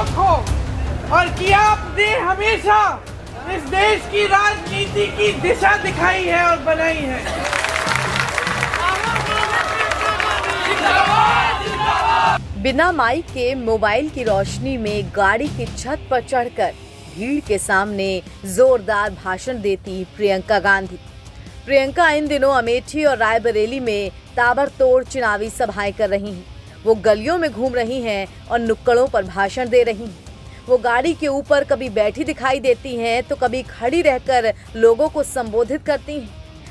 एकजुट हो और कि आपने हमेशा इस देश की राजनीति की दिशा दिखाई है और बनाई है। बिना माइक के मोबाइल की रोशनी में गाड़ी की छत पर चढ़कर भीड़ के सामने जोरदार भाषण देती प्रियंका गांधी। प्रियंका इन दिनों अमेठी और रायबरेली में ताबड़तोड़ चुनावी सभाएं कर रही हैं। वो गलियों में घूम रही हैं और नुक्कड़ों पर भाषण दे रही हैं। वो गाड़ी के ऊपर कभी बैठी दिखाई देती हैं तो कभी खड़ी रहकर लोगों को संबोधित करती हैं।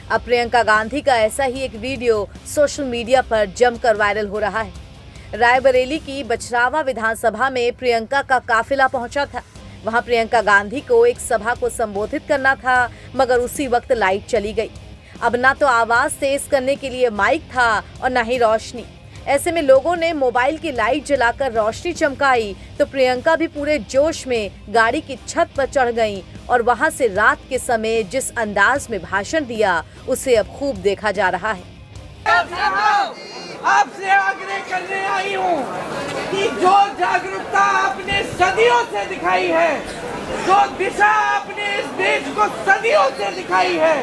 अब प्रियंका गांधी का ऐसा ही एक वीडियो सोशल मीडिया पर जमकर वायरल हो रहा है। रायबरेली की बछरावा विधानसभा में प्रियंका का काफिला पहुंचा था। वहां प्रियंका गांधी को एक सभा को संबोधित करना था, मगर उसी वक्त लाइट चली गई। अब ना तो आवाज तेज करने के लिए माइक था और ना ही रोशनी। ऐसे में लोगों ने मोबाइल की लाइट जलाकर रोशनी चमकाई तो प्रियंका भी पूरे जोश में गाड़ी की छत पर चढ़ गईं और वहां से रात के समय जिस अंदाज में भाषण दिया उसे अब खूब देखा जा रहा है। आपसे आग्रह करने आई हूँ कि जो जागरूकता आपने सदियों से दिखाई है, जो दिशा आपने इस देश को सदियों से दिखाई है,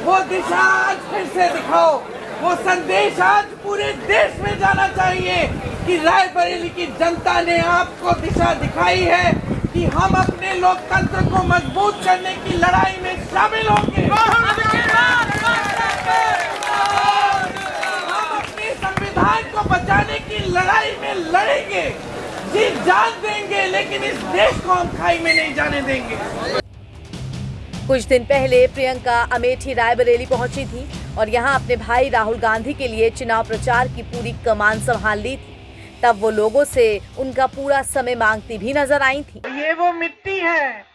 वो दिशा आज फिर से दिखाओ। वो संदेश आज पूरे देश में जाना चाहिए कि रायबरेली की जनता ने आपको दिशा दिखाई है कि हम अपने लोकतंत्र को मजबूत करने की लड़ाई में शामिल होंगे। संविधान को बचाने की लड़ाई में लड़ेंगे, जी जान देंगे, लेकिन इस देश को हम खाई में नहीं जाने देंगे। कुछ दिन पहले प्रियंका अमेठी रायबरेली पहुंची थी और यहां अपने भाई राहुल गांधी के लिए चुनाव प्रचार की पूरी कमान संभाल ली थी। तब वो लोगों से उनका पूरा समय मांगती भी नजर आई थी। ये वो मिट्टी है,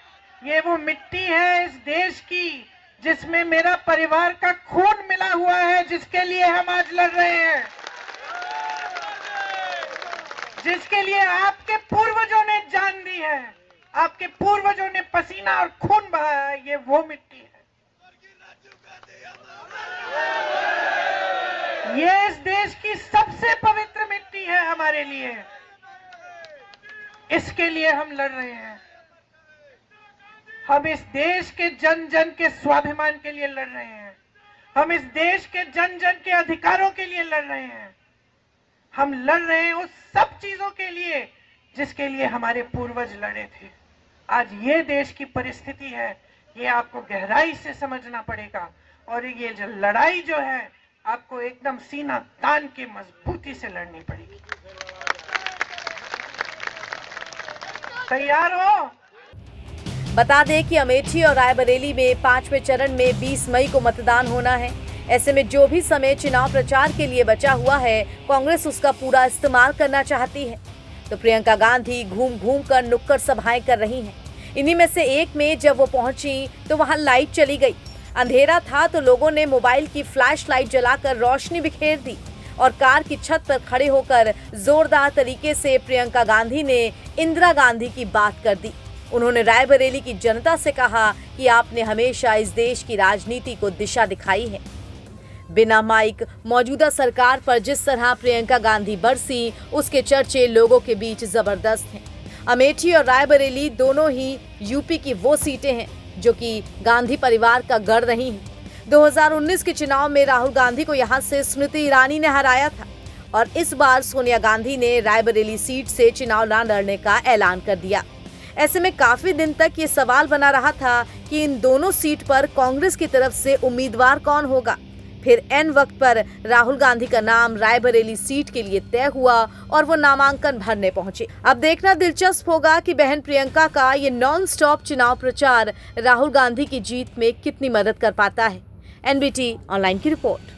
ये वो मिट्टी है इस देश की जिसमें मेरा परिवार का खून मिला हुआ है, जिसके लिए हम आज लड़ रहे हैं, जिसके लिए आपके पूर्वजों ने जान दी है, आपके पूर्वजों ने पसीना और खून बहाया है। ये वो मिट्टी है, ये इस देश की सबसे पवित्र मिट्टी है हमारे लिए। इसके लिए हम लड़ रहे हैं। हम इस देश के जन जन के स्वाभिमान के लिए लड़ रहे हैं। हम इस देश के जन जन के अधिकारों के लिए लड़ रहे हैं। हम लड़ रहे हैं उस सब चीजों के लिए जिसके लिए हमारे पूर्वज लड़े थे। आज ये देश की परिस्थिति है, ये आपको गहराई से समझना पड़ेगा और ये जो लड़ाई जो है आपको एकदम सीना तान के मजबूती से लड़नी पड़ेगी। तैयार हो? बता दें कि अमेठी और रायबरेली में 5वें चरण में 20 मई को मतदान होना है। ऐसे में जो भी समय चुनाव प्रचार के लिए बचा हुआ है, कांग्रेस उसका पूरा इस्तेमाल करना चाहती है। तो प्रियंका गांधी घूम घूम कर नुक्कड़ सभाएं कर रही हैं। इन्हीं में से एक में जब वो पहुंची तो वहां लाइट चली गई। अंधेरा था तो लोगों ने मोबाइल की फ्लैश लाइट जलाकर रोशनी बिखेर दी और कार की छत पर खड़े होकर जोरदार तरीके से प्रियंका गांधी ने इंदिरा गांधी की बात कर दी। उन्होंने रायबरेली की जनता से कहा कि आपने हमेशा इस देश की राजनीति को दिशा दिखाई है। बिना माइक मौजूदा सरकार पर जिस तरह प्रियंका गांधी बरसी, उसके चर्चे लोगों के बीच जबरदस्त हैं। अमेठी और रायबरेली दोनों ही यूपी की वो सीटें हैं जो कि गांधी परिवार का गढ़ रही हैं। 2019 के चुनाव में राहुल गांधी को यहां से स्मृति ईरानी ने हराया था और इस बार सोनिया गांधी ने रायबरेली सीट से चुनाव न लड़ने का ऐलान कर दिया। ऐसे में काफी दिन तक ये सवाल बना रहा था कि इन दोनों सीट पर कांग्रेस की तरफ से उम्मीदवार कौन होगा। फिर एन वक्त पर राहुल गांधी का नाम रायबरेली सीट के लिए तय हुआ और वो नामांकन भरने पहुंचे। अब देखना दिलचस्प होगा कि बहन प्रियंका का ये नॉन स्टॉप चुनाव प्रचार राहुल गांधी की जीत में कितनी मदद कर पाता है। एनबीटी ऑनलाइन की रिपोर्ट।